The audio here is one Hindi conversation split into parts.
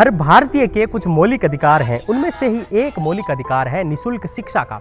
हर भारतीय के कुछ मौलिक अधिकार हैं, उनमें से ही एक मौलिक अधिकार है निःशुल्क शिक्षा का,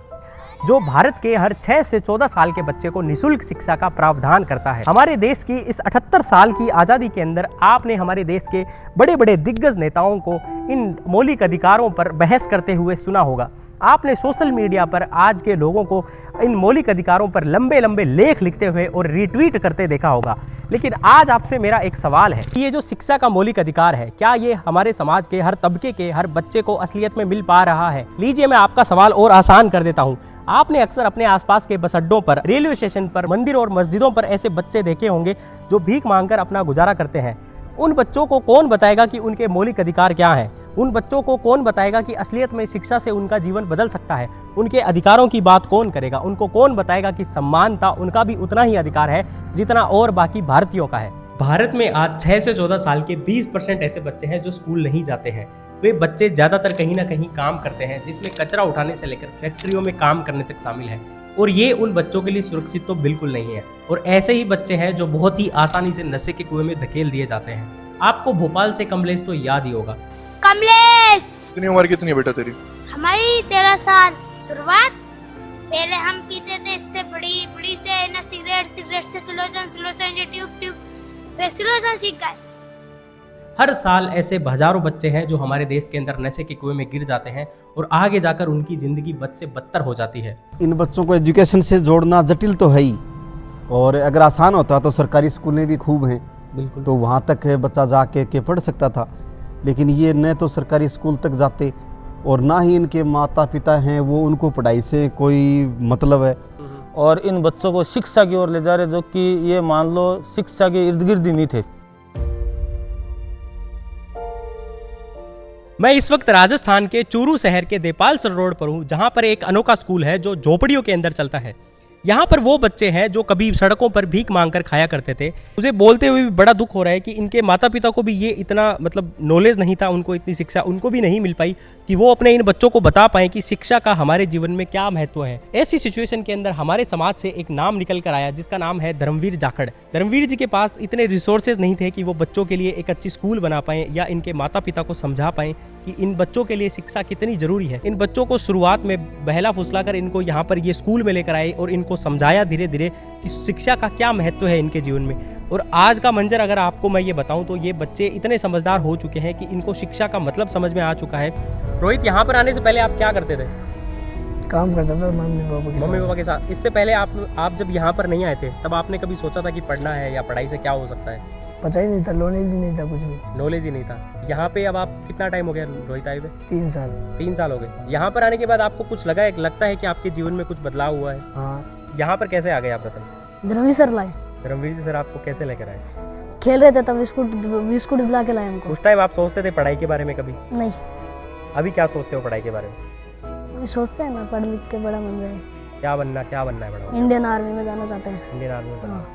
जो भारत के हर 6 से 14 साल के बच्चे को निःशुल्क शिक्षा का प्रावधान करता है। हमारे देश की इस 78 साल की आज़ादी के अंदर आपने हमारे देश के बड़े बड़े दिग्गज नेताओं को इन मौलिक अधिकारों पर बहस करते हुए सुना होगा। आपने सोशल मीडिया पर आज के लोगों को इन मौलिक अधिकारों पर लंबे लंबे लेख लिखते हुए और रीट्वीट करते देखा होगा। लेकिन आज आपसे मेरा एक सवाल है कि ये जो शिक्षा का मौलिक अधिकार है, क्या ये हमारे समाज के हर तबके के हर बच्चे को असलियत में मिल पा रहा है? लीजिए मैं आपका सवाल और आसान कर देता हूँ। आपने अक्सर अपने आसपास के बस अड्डों पर, रेलवे स्टेशन पर, मंदिर और मस्जिदों पर ऐसे बच्चे देखे होंगे जो भीख मांगकर अपना गुजारा करते हैं। उन बच्चों को कौन बताएगा कि उनके मौलिक अधिकार क्या हैं? उन बच्चों को कौन बताएगा कि असलियत में शिक्षा से उनका जीवन बदल सकता है? उनके अधिकारों की बात कौन करेगा? उनको कौन बताएगा कि सम्मानता उनका भी उतना ही अधिकार है जितना और बाकी भारतीयों का है? भारत में आज 6 से 14 साल के 20% ऐसे बच्चे हैं जो स्कूल नहीं जाते हैं। वे बच्चे ज़्यादातर कहीं ना कहीं काम करते हैं, जिसमें कचरा उठाने से लेकर फैक्ट्रियों में काम करने तक शामिल है। और ये उन बच्चों के लिए सुरक्षित तो बिल्कुल नहीं है। और ऐसे ही बच्चे हैं जो बहुत ही आसानी से नशे के कुएं में धकेल दिए जाते हैं। आपको भोपाल से कमलेश तो याद ही होगा। कमलेश, कितनी उम्र कितनी है बेटा तेरी? हमारी 13 साल। शुरुआत पहले हम पीते थे इससे बड़ी से ना सिगरेट से स्लोजन से ट्यूब फिर स्लोजन सीख गए। हर साल ऐसे हजारों बच्चे हैं जो हमारे देश के अंदर नशे के कुएं में गिर जाते हैं और आगे जाकर उनकी जिंदगी बद से बदतर हो जाती है। इन बच्चों को एजुकेशन से जोड़ना जटिल तो है ही, और अगर आसान होता तो सरकारी स्कूलें भी खूब हैं, बिल्कुल, तो वहाँ तक बच्चा जाके के पढ़ सकता था। लेकिन ये न तो सरकारी स्कूल तक जाते और ना ही इनके माता पिता हैं वो उनको पढ़ाई से कोई मतलब है। और इन बच्चों को शिक्षा की ओर ले जा रहे, जो कि ये मान लो शिक्षा के इर्द गिर्द ही नहीं थे। मैं इस वक्त राजस्थान के चूरू शहर के देपालसर रोड पर हूँ, जहाँ पर एक अनोखा स्कूल है जो झोपड़ियों के अंदर चलता है। यहाँ पर वो बच्चे हैं जो कभी सड़कों पर भीख मांगकर खाया करते थे। मुझे बोलते हुए भी बड़ा दुख हो रहा है कि इनके माता पिता को भी ये इतना नॉलेज नहीं था, उनको इतनी शिक्षा उनको भी नहीं मिल पाई कि वो अपने इन बच्चों को बता पाएं कि शिक्षा का हमारे जीवन में क्या महत्व है। ऐसी सिचुएशन के अंदर हमारे समाज से एक नाम निकल कर आया जिसका नाम है धर्मवीर जाखड़। धर्मवीर जी के पास इतने रिसोर्सेज नहीं थे कि वो बच्चों के लिए एक अच्छी स्कूल बना पाएं या इनके माता पिता को समझा पाएं कि इन बच्चों के लिए शिक्षा कितनी जरूरी है। इन बच्चों को शुरुआत में बहला फुसला कर इनको यहाँ पर ये स्कूल में लेकर आए और इनको समझाया धीरे धीरे कि शिक्षा का क्या महत्व है इनके जीवन में। और आज का मंजर अगर आपको मैं ये बताऊं तो ये बच्चे इतने समझदार हो चुके हैं कि इनको शिक्षा का मतलब समझ में आ चुका है। रोहित, यहाँ पर आने से पहले आप क्या करते थे? काम करता था मम्मी पापा के साथ। इससे पहले आप जब यहाँ पर नहीं आए थे तब आपने कभी सोचा था कि पढ़ना है या पढ़ाई से क्या हो सकता है? पता ही नहीं था, नॉलेज ही नहीं था, कुछ भी नॉलेज ही नहीं था। यहाँ पे अब आप कितना टाइम हो गया रोहित आए हुए? 3 साल। 3 साल हो गए। यहाँ पर आने के बाद आपको कुछ लगता है कि आपके जीवन में कुछ बदलाव हुआ है? हाँ। यहाँ पर कैसे आ गए आप बताओ? धर्मवीर सर लाए। धर्मवीर जी सर आपको कैसे लेकर आए? खेल रहे थे तब बिस्कुट दिला के लाए हमको। उस टाइम आप सोचते थे पढ़ाई के बारे में कभी? नहीं। अभी क्या सोचते हो पढ़ाई के बारे में? अभी सोचते हैं ना, पढ़ लिख के बड़ा बन जाए। क्या बनना है बड़ा? इंडियन आर्मी में जाना चाहते हैं। इंडियन आर्मी में। हाँ।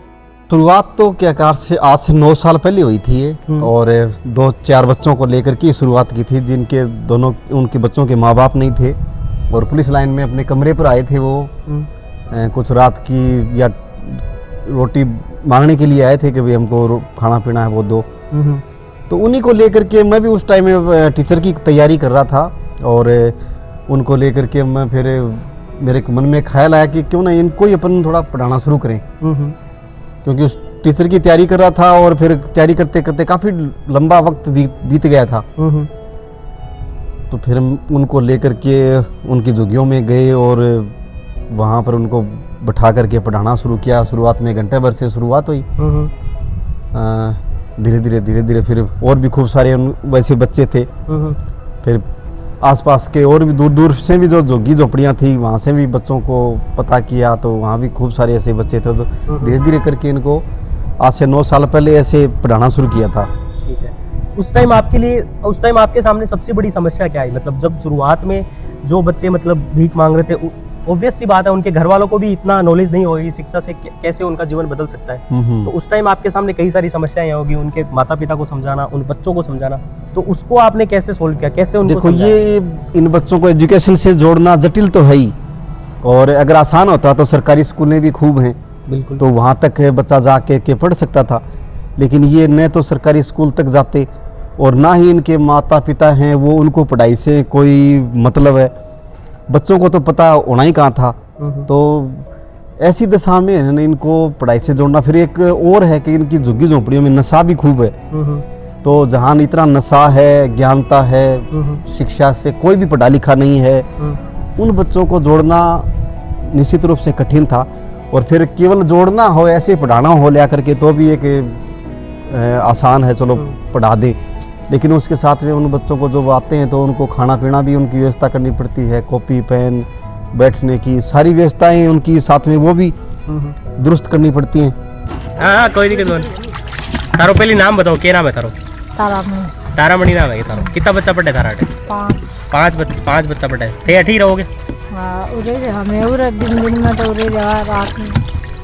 शुरुआत तो क्या कार से आज से 9 साल पहले हुई थी ये, और 2-4 बच्चों को लेकर के शुरुआत की थी जिनके दोनों उनके बच्चों के माँ बाप नहीं थे, और पुलिस लाइन में अपने कमरे पर आए थे वो। कुछ रात की या रोटी मांगने के लिए आए थे कि भाई हमको खाना पीना है वो दो। तो उन्हीं को लेकर के मैं भी उस टाइम में टीचर की तैयारी कर रहा था, और उनको लेकर के मैं फिर मेरे मन में ख्याल आया कि क्यों ना इनको ही अपन थोड़ा पढ़ाना शुरू करें, क्योंकि उस टीचर की तैयारी कर रहा था और फिर तैयारी करते करते काफ़ी लंबा वक्त बीत गया था। तो फिर उनको लेकर के उनकी झुग्गियों में गए और वहाँ पर उनको बैठा करके पढ़ाना शुरू किया। शुरुआत में घंटे भर से शुरुआत हुई, धीरे धीरे फिर और भी खूब सारे वैसे बच्चे थे। फिर आसपास के और भी दूर से भी जो झुग्गी झोपड़ियाँ थी वहाँ से भी बच्चों को पता किया, तो वहाँ भी खूब सारे ऐसे बच्चे थे। तो धीरे धीरे करके इनको आज से 9 साल पहले ऐसे पढ़ाना शुरू किया था। ठीक है। उस टाइम आपके सामने सबसे बड़ी समस्या क्या आई? जब शुरुआत में जो बच्चे भीख मांग रहे थे, ऑब्वियस सी बात है उनके घर वालों को भी इतना नॉलेज नहीं होगी शिक्षा से कैसे उनका जीवन बदल सकता है। तो उस टाइम आपके सामने कई सारी समस्याएं होगी, उनके माता पिता को समझाना, उन बच्चों को समझाना। तो उसको आपने कैसे सोल्व किया, कैसे उनको देखो ये इन बच्चों को एजुकेशन से जोड़ना जटिल तो है ही, और अगर आसान होता तो सरकारी स्कूलें भी खूब हैं, बिल्कुल, तो वहाँ तक बच्चा जाके के पढ़ सकता था। लेकिन ये न तो सरकारी स्कूल तक जाते और ना ही इनके माता पिता हैं वो उनको पढ़ाई से कोई मतलब है। बच्चों को तो पता होना ही कहाँ था। तो ऐसी दशा में इन्होंने इनको पढ़ाई से जोड़ना। फिर एक और है कि इनकी झुग्गी झोंपड़ियों में नशा भी खूब है। तो जहाँ इतना नशा है, ज्ञानता है, शिक्षा से कोई भी पढ़ा लिखा नहीं है, उन बच्चों को जोड़ना निश्चित रूप से कठिन था। और फिर केवल जोड़ना हो, ऐसे पढ़ाना हो ले करके तो भी एक आसान है, चलो पढ़ा दें। लेकिन उसके साथ में उन बच्चों को जब आते हैं तो उनको खाना पीना भी उनकी व्यवस्था करनी पड़ती है, कॉपी पेन बैठने की सारी व्यवस्थाएं उनकी साथ में वो भी दुरुस्त करनी पड़ती हैं। हाँ कोई दिक्कत नहीं। तारो पहले नाम बताओ, क्या नाम है तारो? तारामणि नाम है तारो। कितना बच्चा पढ़े थारा? पाँच बच्चा पढ़े थे। अठी रहोगे? हाँ उरे हमें उरे दिन में तो उरे रात में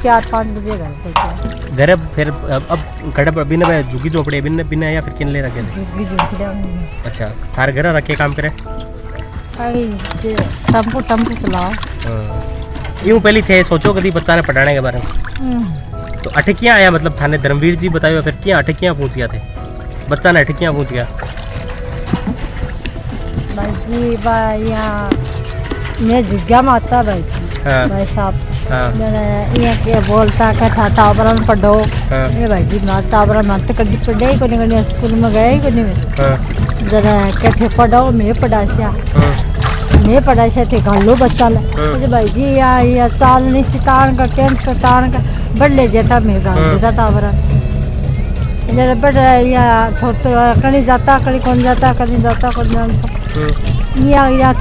4-5 बजे घर से घर फिर अब घर बिना झुग्गी झोपड़ी बिना बिना या फिर किन ले रखे थे? अच्छा थारे घर रखे काम करे? टम्पू चलाओ। यूँ पहले थे सोचो कभी बच्चा ने पढ़ाने के बारे में? तो अटकियाँ आया मतलब थाने धर्मवीर जी बताओ फिर क्या अटकियाँ पूछ गया थे? बच्चा ने अटकियाँ पूछ गया भाई जी यहाँ मैं झुग्गा माता भाई जी। हाँ। भाई साहब हाँ। ये के बोलता कथा तावरण पढ़ो। ये भाई जी ना तावरण मत कभी पढ़े को नहीं स्कूल में गए को नहीं। जरा कथे पढ़ो मैं पढ़ाशा मैं पढ़ाशा थे घालो बच्चा ले भाई जी या चाल नहीं सितान का टेंथ सितान का बढ़ ले जाता मैं गाल देता तावरण जरा बढ़ या थोड़ा कहीं जाता कहीं कौन जाता कहीं जाता कौन जाता या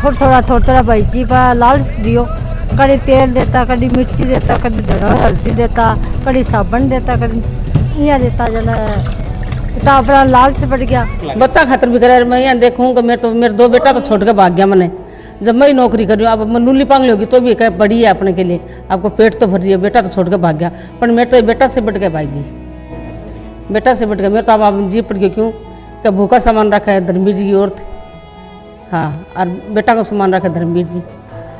थोड़ा भाई जी पर लालच दियो। कभी तेल देता, कभी मिर्ची देता, कभी हल्दी देता, कभी साबुन देता, कभी यहाँ देता। जना तावरा लालच बढ़ गया। बच्चा खातर भी करे। मैं यहाँ देखूँगा मेरे 2 बेटा तो छोड़ के भाग गया मैंने। जब मैं नौकरी कर रही हूँ, अब मैं नूली पांगली होगी तो भी कह बड़ी है अपने के लिए, आपको पेट तो भर रही है, बेटा तो छोड़ के भाग गया। पर मेरे तो बेटा से बढ़ गया भाई जी, बेटा से बढ़ गया। मेरे तो अब जी पड़ गया। क्यों क्या भूखा सामान रखा है धर्मवीर जी की औरत। हाँ और बेटा का सामान रखा है धर्मवीर जी।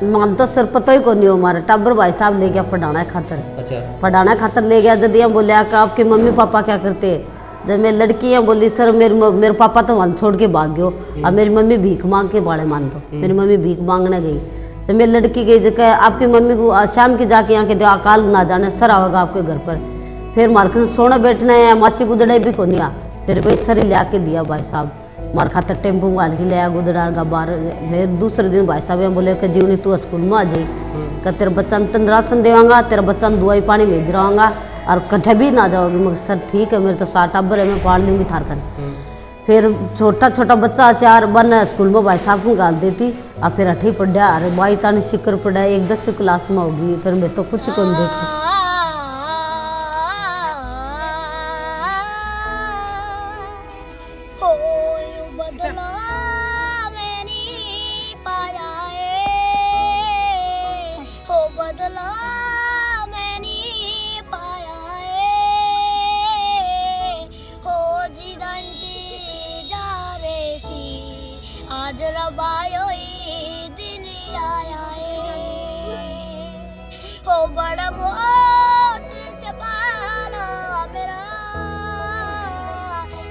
मान तो सर पता ही को नहीं हो हमारे टाबर भाई साहब ले गया पढ़ाना खातर। अच्छा पढ़ाना खातर ले गया। जब हम बोले कि आपके मम्मी पापा क्या करते हैं? जब मैं लड़की हैं बोली सर मेरे पापा तो वहाँ छोड़ के भाग गयो। अब मेरी मम्मी भीख मांग के बाड़े मान दो। मेरी मम्मी भीख मांगने गई। जब मेरी लड़की गई जगह आपकी मम्मी को शाम की जाके यहाँ के अकाल ना जाने सर आवेगा आपके घर पर। फिर मार्केट सोना बैठना है माची गुदड़े भी को नहीं आ। फिर भाई सर लिया के दिया भाई साहब मार खातर टेम्पू माल के लिया गुदड़ार का बार। फिर दूसरे दिन भाई साहब बोले कि जीवनी तू स्कूल में आ जाई कि तेरे बच्चा तन राशन देवांगा, तेरा बच्चा दवाई पानी भेज रहा और कठे भी ना जाओगी। मगर सर ठीक है मेरे तो 7 टब्बर है मैं पाल लूँगी थार कर। फिर छोटा बच्चा 4 बन स्कूल में भाई साहब को गाल देती। अब फिर 8 पढ़ा अरे बाई तानी शिकर पढ़ा 1 10वीं क्लास में होगी। फिर मैं तो कुछ कौन देखी। आज रबायो दिन आया हो बड़ा मौत से पाला मेरा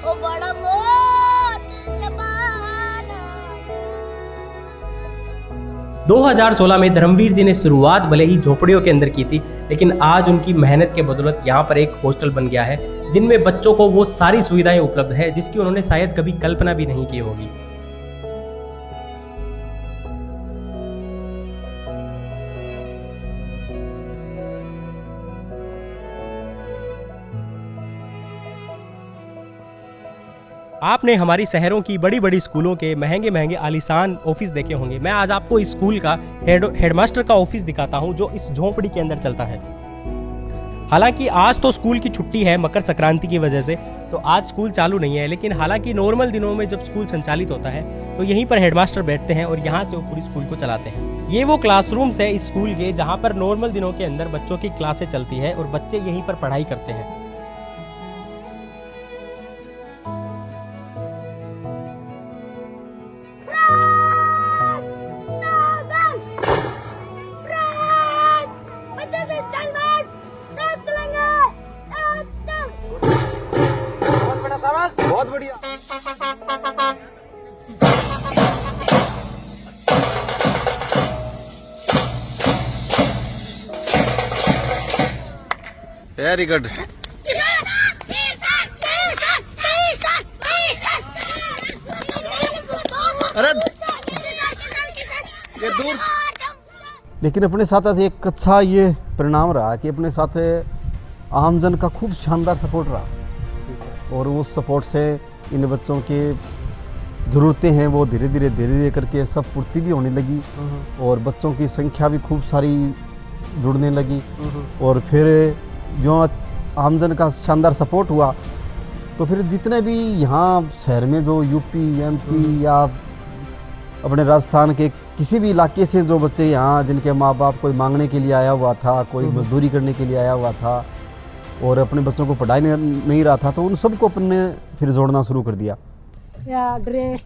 हो बड़ा मौत से पाला। 2016 में धर्मवीर जी ने शुरुआत भले ही झोपड़ियों के अंदर की थी, लेकिन आज उनकी मेहनत के बदौलत यहाँ पर एक हॉस्टल बन गया है जिनमें बच्चों को वो सारी सुविधाएं उपलब्ध है जिसकी उन्होंने शायद कभी कल्पना भी नहीं की होगी। आपने हमारी शहरों की बड़ी बड़ी स्कूलों के महंगे महंगे आलीशान ऑफिस देखे होंगे। मैं आज आपको इस स्कूल का हेडमास्टर का ऑफिस दिखाता हूं जो इस झोंपड़ी के अंदर चलता है। हालांकि आज तो स्कूल की छुट्टी है मकर संक्रांति की वजह से, तो आज स्कूल चालू नहीं है। लेकिन हालांकि नॉर्मल दिनों में जब स्कूल संचालित होता है तो यहीं पर हेडमास्टर बैठते हैं और यहाँ से वो पूरी स्कूल को चलाते हैं। ये वो क्लासरूम्स है इस स्कूल के जहाँ पर नॉर्मल दिनों के अंदर बच्चों की क्लासें चलती है और बच्चे यहीं पर पढ़ाई करते हैं। बहुत बढ़िया। Very good. अरे ये दूर। लेकिन अपने साथ एक अच्छा ये परिणाम रहा कि अपने साथ आमजन का खूब शानदार सपोर्ट रहा और उस सपोर्ट से इन बच्चों के ज़रूरतें हैं वो धीरे धीरे करके सब पूर्ति भी होने लगी और बच्चों की संख्या भी खूब सारी जुड़ने लगी। और फिर जो आमजन का शानदार सपोर्ट हुआ तो फिर जितने भी यहाँ शहर में जो यूपी एमपी या अपने राजस्थान के किसी भी इलाके से जो बच्चे यहाँ जिनके माँ बाप कोई मांगने के लिए आया हुआ था, कोई मजदूरी करने के लिए आया हुआ था और अपने बच्चों को पढ़ाई नहीं रहा था, तो उन सबको अपने फिर जोड़ना शुरू कर दिया। या ड्रेस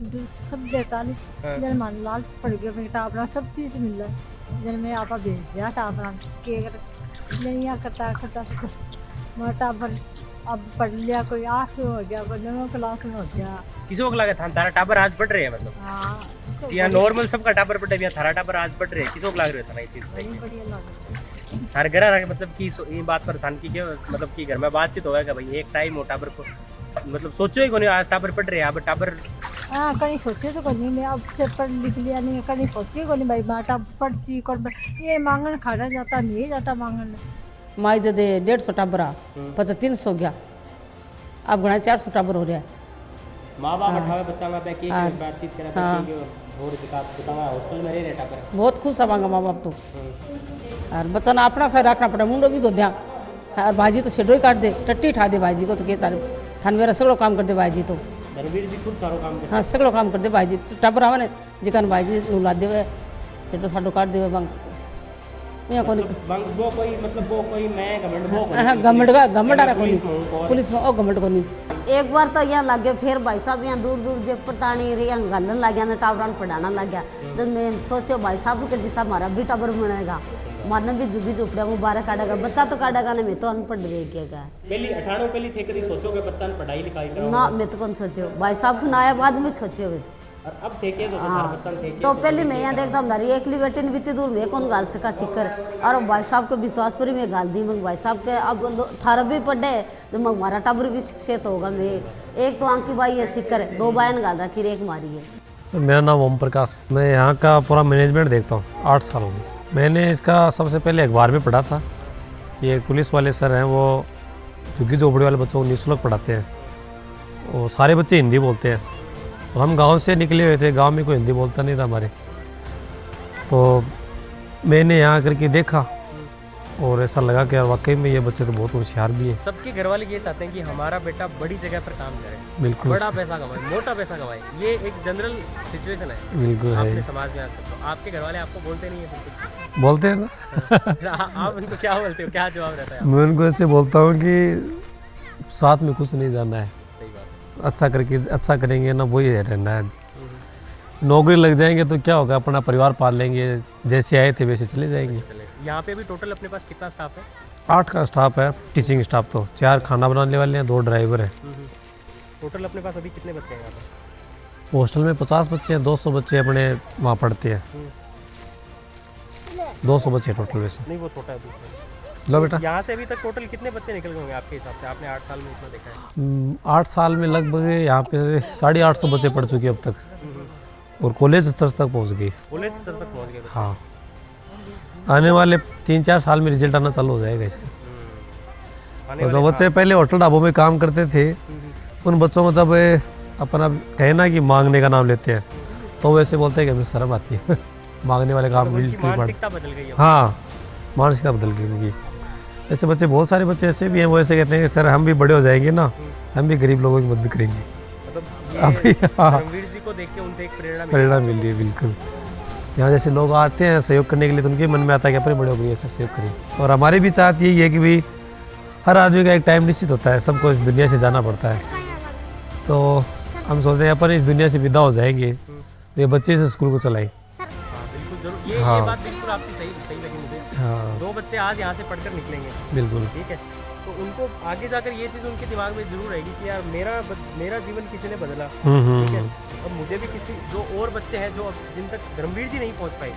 सब देता नहीं जन मन लाल पड़ गया मेरे टापरा सब चीज़ मिल रहा है जन मैं आपा भेज दिया टापरा के नहीं करता मेरा टापर अब पढ़ लिया कोई 8 हो गया कोई 9 क्लास में हो गया। किसी को लगा था तारा टाबर आज बढ़ रहे हैं मतलब हाँ यहाँ नॉर्मल सबका टाबर बढ़े या थारा टाबर आज बढ़ रहे हैं किसी को लग रहा था ना ये चीज़ बढ़िया लगा हर घर आ मतलब कि ये बात पर थान की क्या मतलब कि घर में बातचीत होगा कि भाई एक टाइम हो टाबर को मतलब सोचो ही कोई आज टाबर पढ़ रहे हैं अब टाबर हाँ कहीं सोचे तो कोई नहीं अब से पढ़ लिख लिया नहीं कहीं सोचे कोई नहीं भाई बाटा पढ़ सी कर ये मांगन खाना जाता नहीं जाता मांगन माई जदे 150 टाबरा पचा 300 गया अब घना 400 टाबर हो रहा है। माँ बाप अठावे बच्चा में पे बातचीत करा और बतावा हॉस्टल में रह टाबर बहुत खुश है मांगा माँ बाप तो और बच्चा ना अपना सही रखना पड़ा मुंडो भी तो ध्यान और भाजी तो शेडो ही काट दे टट्टी ठा दे भाजी को तो के तार थान मेरा सगड़ो काम कर दे भाजी तो धर्मवीर जी खुद सारो काम करते हाँ सगड़ो काम कर दे भाजी टाबर आवे ने जिकन भाजी नुला देवे शेडो साडो काट देवे बंग यहाँ कोई वो कोई मतलब वो कोई मैं घमंड वो हाँ घमंड आ रहा कोई पुलिस में ओ घमंड को नहीं। एक बार तो यहाँ लग गया फिर भाई साहब यहाँ दूर दूर जब पटानी रही यहाँ गालन लग गया टावरान पढ़ाना लग गया तो मैं सोचो भाई साहब के जैसा हमारा भी टाबर बनेगा मारना भी जुगी झुपड़िया मुबारक काटेगा बच्चा तो काटेगा नहीं मैं तो अनपढ़ रह गया पहली 18 पहली थे कभी सोचो कि बच्चा ने पढ़ाई लिखाई ना मैं तो कौन सोचो भाई साहब को नया बाद में सोचे हुए और अब थे के सोचो सारा बच्चा थे तो पहले मैं यहाँ देखता हूँ एकली बेटी ने बीती दूर में कौन गाल सका सिकर और भाई साहब को विश्वास पर मैं गाल दी मग भाई साहब के अब थारा भी पढ़े तो मग हमारा टाबर भी शिक्षित होगा मैं एक तो आंकी भाई है सिकर 2 बहन गाल रखी एक मारी है। मेरा नाम ओम प्रकाश, मैं यहाँ का पूरा मैनेजमेंट देखता हूँ 8 सालों में। मैंने इसका सबसे पहले अखबार में पढ़ा था कि एक पुलिस वाले सर हैं वो झुग्गी झोपड़ी वाले बच्चों को निःशुल्क पढ़ाते हैं और सारे बच्चे हिंदी बोलते हैं। तो हम गांव से निकले हुए थे, गांव में कोई हिंदी बोलता नहीं था हमारे, तो मैंने यहाँ करके देखा और ऐसा लगा कि यार वाकई में ये बच्चे तो बहुत होशियार भी है। सबके घर वाले ये चाहते हैं कि हमारा बेटा बड़ी जगह पर काम करे, बिल्कुल बड़ा पैसा कमाए, मोटा पैसा कमाए, ये एक जनरल सिचुएशन है बिल्कुल अपने है। समाज में आजकल। तो आपके घर वाले आपको बोलते नहीं है बोलते हैं ना आप उनको क्या बोलते हो, क्या जवाब रहता है? मैं उनको ऐसे बोलता हूँ कि साथ में कुछ नहीं जाना है, सही बात। अच्छा करके अच्छा करेंगे ना वही रहना है। नौकरी लग जाएंगे तो क्या होगा, अपना परिवार पाल लेंगे, जैसे आए थे वैसे चले जाएंगे। यहाँ पे भी टोटल अपने पास कितना स्टाफ है? 8 का स्टाफ है, टीचिंग स्टाफ तो 4 खाना बनाने वाले हैं, 2 ड्राइवर हैं। टोटल अपने पास अभी कितने बच्चे हैं यहाँ पे? हॉस्टल में 50 बच्चे हैं, 200 बच्चे अपने वहाँ पढ़ते हैं। 200 बच्चे टोटल वैसे। नहीं वो छोटा है दूसरा। लो बेटा, यहाँ से अभी तक टोटल कितने बच्चे निकल गए होंगे आपके हिसाब से? आपने 8 साल में इतना देखा है। 8 साल में लगभग यहाँ पे 850 बच्चे पढ़ चुके अब तक और कॉलेज स्तर तक पहुँच गए। कॉलेज स्तर तक पहुँच गए? हाँ, आने वाले 3-4 साल में रिजल्ट आना चालू हो जाएगा इसका। तो जो बच्चे पहले होटल ढाबों में काम करते थे उन बच्चों को जब अपना कहे ना कि मांगने का नाम लेते हैं तो वैसे बोलते हैं कि हमें शर्म आती है मांगने वाले काम बिल्कुल मानसिकता बदल गई है। हाँ, मानसिकता बदल गई उनकी। ऐसे बच्चे बहुत सारे बच्चे ऐसे भी हैं, वो ऐसे कहते हैं कि सर हम भी बड़े हो जाएंगे ना, हम भी गरीब लोगों की मदद करेंगे। मतलब ये धर्मवीर जी को देख के उनसे एक प्रेरणा मिल रही है। बिल्कुल, यहाँ जैसे लोग आते हैं सहयोग करने के लिए तो उनके मन में आता है कि अपने बड़े हो गए ऐसे सहयोग करें। और हमारी भी चाहत यही है कि भाई हर आदमी का एक टाइम निश्चित होता है, सबको इस दुनिया से जाना पड़ता है। तो हम सोचते हैं अपन इस दुनिया से विदा हो जाएंगे तो ये बच्चे से स्कूल को चलाएं। बिल्कुल जरूर, ये बात बिल्कुल आपकी सही लगी मुझे। हाँ, 2 बच्चे आज यहाँ से पढ़कर निकलेंगे, बिल्कुल ठीक है, तो उनको आगे जाकर ये चीज़ उनके दिमाग में जरूर रहेगी कि यार मेरा जीवन किसी ने बदला, ठीक है, और मुझे भी किसी जो और बच्चे हैं जो जिन तक धर्मवीर जी नहीं पहुँच पाए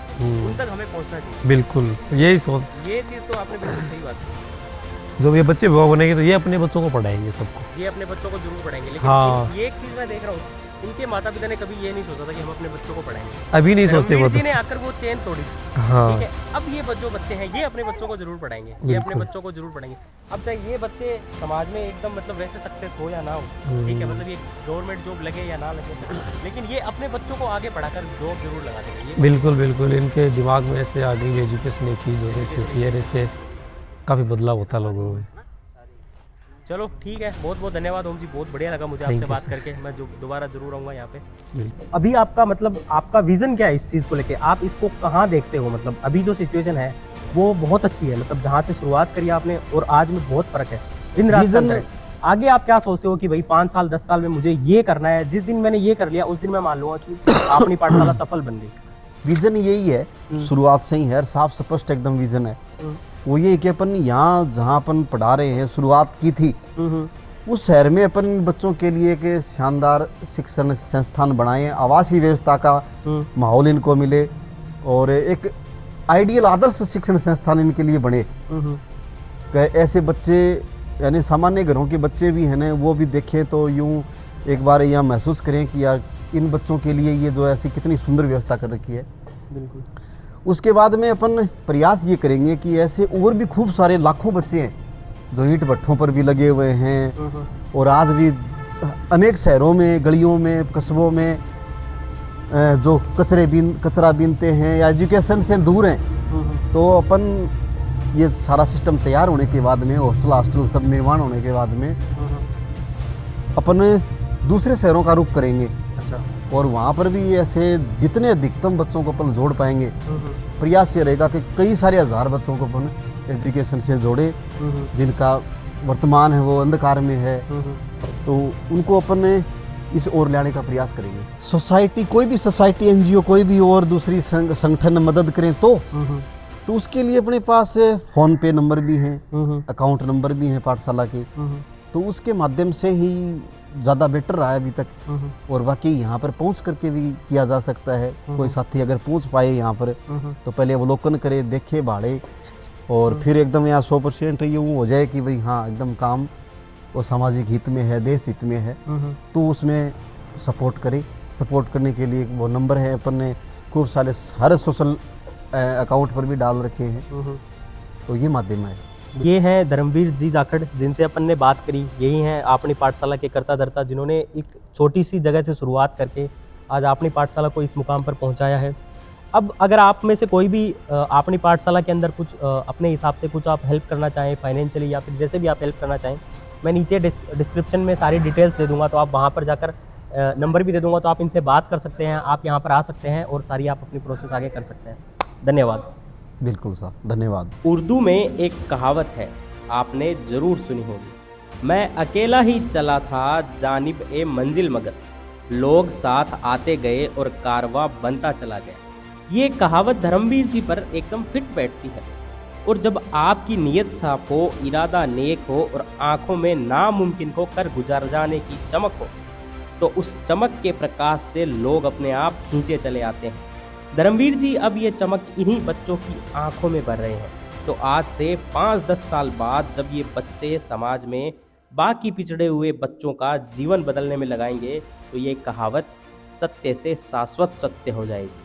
उन तक हमें पहुँचना चाहिए। बिल्कुल, यही सोच। ये चीज़ तो आपने बिल्कुल सही बात की। जो ये बच्चे विवाह बनेंगे तो ये अपने बच्चों को पढ़ाएंगे सबको। ये अपने बच्चों को जरूर पढ़ाएंगे, लेकिन हाँ। ये एक चीज़ मैं देख रहा हूँ, इनके माता पिता ने कभी ये नहीं सोचा था कि हम अपने बच्चों को पढ़ाएंगे। अभी नहीं सोचते वो रणवीर जी तो। ने आकर वो चेन तोड़ी। हाँ ठीक है, अब ये जो बच्चे हैं ये अपने बच्चों को जरूर पढ़ाएंगे, ये अपने बिल्कुल। बच्चों को जरूर पढ़ाएंगे। अब चाहे ये बच्चे समाज में एकदम मतलब वैसे सक्सेस हो या ना हो, ठीक है, मतलब ये गवर्नमेंट जॉब लगे या ना लगे, लेकिन ये अपने बच्चों को आगे पढ़ाकर जॉब जरूर लगा देंगे। ये बिल्कुल बिल्कुल, इनके दिमाग में ऐसे आगे एजुकेशन एक चीज़ हो रही है, इससे काफ़ी बदलाव होता है लोगों में। चलो ठीक है, बहुत बहुत धन्यवाद ओम जी, बहुत बढ़िया लगा मुझे Thank आपसे you, बात sir. करके। मैं जो दोबारा जरूर आऊँगा यहाँ पे। बिल्कुल। अभी आपका मतलब आपका विजन क्या है इस चीज़ को लेके, आप इसको कहाँ देखते हो? मतलब अभी जो सिचुएशन है वो बहुत अच्छी है, मतलब जहाँ से शुरुआत करी आपने और आज में बहुत फर्क है, दिन रात का अंतर है। आगे आप क्या सोचते हो कि भाई 5 साल 10 साल में मुझे ये करना है, जिस दिन मैंने ये कर लिया उस दिन मैं मान लूँगा कि अपनी पाठशाला सफल बन गई? विजन यही है, शुरुआत से ही है, साफ स्पष्ट एकदम विजन है। वो ये कि अपन यहाँ जहाँ अपन पढ़ा रहे हैं शुरुआत की थी, उस शहर में अपन बच्चों के लिए एक शानदार शिक्षण संस्थान बनाए, आवासीय व्यवस्था का माहौल इनको मिले और एक आइडियल आदर्श शिक्षण संस्थान इनके लिए बने। ऐसे बच्चे यानी सामान्य घरों के बच्चे भी हैं ना, वो भी देखें तो यूँ एक बार यहाँ महसूस करें कि यार इन बच्चों के लिए ये जो ऐसी कितनी सुंदर व्यवस्था कर रखी है। बिल्कुल। उसके बाद में अपन प्रयास ये करेंगे कि ऐसे और भी खूब सारे लाखों बच्चे हैं जो ईंट भट्ठों पर भी लगे हुए हैं और आज भी अनेक शहरों में, गलियों में, कस्बों में जो कचरा बीनते हैं या एजुकेशन से दूर हैं, तो अपन ये सारा सिस्टम तैयार होने के बाद में, हॉस्टल सब निर्माण होने के बाद में अपन दूसरे शहरों का रुख करेंगे। अच्छा। और वहाँ पर भी ऐसे जितने अधिकतम बच्चों को अपन जोड़ पाएंगे, प्रयास ये रहेगा कि कई सारे हजार बच्चों को अपन एजुकेशन से जोड़े, जिनका वर्तमान है वो अंधकार में है, तो उनको अपन इस ओर लाने का प्रयास करेंगे। सोसाइटी, कोई भी सोसाइटी, एनजीओ, कोई भी और दूसरी संगठन मदद करें तो उसके लिए अपने पास फ़ोन पे नंबर भी हैं, अकाउंट नंबर भी हैं पाठशाला के, तो उसके माध्यम से ही ज़्यादा बेटर रहा है अभी तक। और बाकी यहाँ पर पहुँच करके भी किया जा सकता है। कोई साथी अगर पहुँच पाए यहाँ पर तो पहले अवलोकन करे, देखे, बाढ़े और फिर एकदम यहाँ 100% ये वो हो जाए कि भाई हाँ एकदम काम वो सामाजिक हित में है, देश हित में है, तो उसमें सपोर्ट करे। सपोर्ट करने के लिए वो नंबर है, अपन ने खूब सारे हर सोशल अकाउंट पर भी डाल रखे हैं, तो ये माध्यम है। ये हैं धर्मवीर जी जाखड़, जिनसे अपन ने बात करी। यही हैं अपनी पाठशाला के कर्ता धर्ता, जिन्होंने एक छोटी सी जगह से शुरुआत करके आज अपनी पाठशाला को इस मुकाम पर पहुंचाया है। अब अगर आप में से कोई भी अपनी पाठशाला के अंदर कुछ अपने हिसाब से कुछ आप हेल्प करना चाहें फाइनेंशियली या फिर जैसे भी आप हेल्प करना चाहें, मैं नीचे डिस्क्रिप्शन में सारी डिटेल्स दे दूंगा, तो आप वहाँ पर जाकर नंबर भी दे दूंगा, तो आप इनसे बात कर सकते हैं, आप यहाँ पर आ सकते हैं और सारी आप अपनी प्रोसेस आगे कर सकते हैं। धन्यवाद। बिल्कुल साहब, धन्यवाद। उर्दू में एक कहावत है, आपने ज़रूर सुनी होगी, मैं अकेला ही चला था जानिब ए मंजिल मगर, लोग साथ आते गए और कारवां बनता चला गया। ये कहावत धर्मवीर जी पर एकदम फिट बैठती है। और जब आपकी नीयत साफ हो, इरादा नेक हो और आंखों में नामुमकिन को कर गुजार जाने की चमक हो, तो उस चमक के प्रकाश से लोग अपने आप खींचे चले आते हैं। धर्मवीर जी अब ये चमक इन्हीं बच्चों की आंखों में भर रहे हैं। तो आज से 5-10 साल बाद जब ये बच्चे समाज में बाकी पिछड़े हुए बच्चों का जीवन बदलने में लगाएंगे, तो ये कहावत सत्य से शाश्वत सत्य हो जाएगी।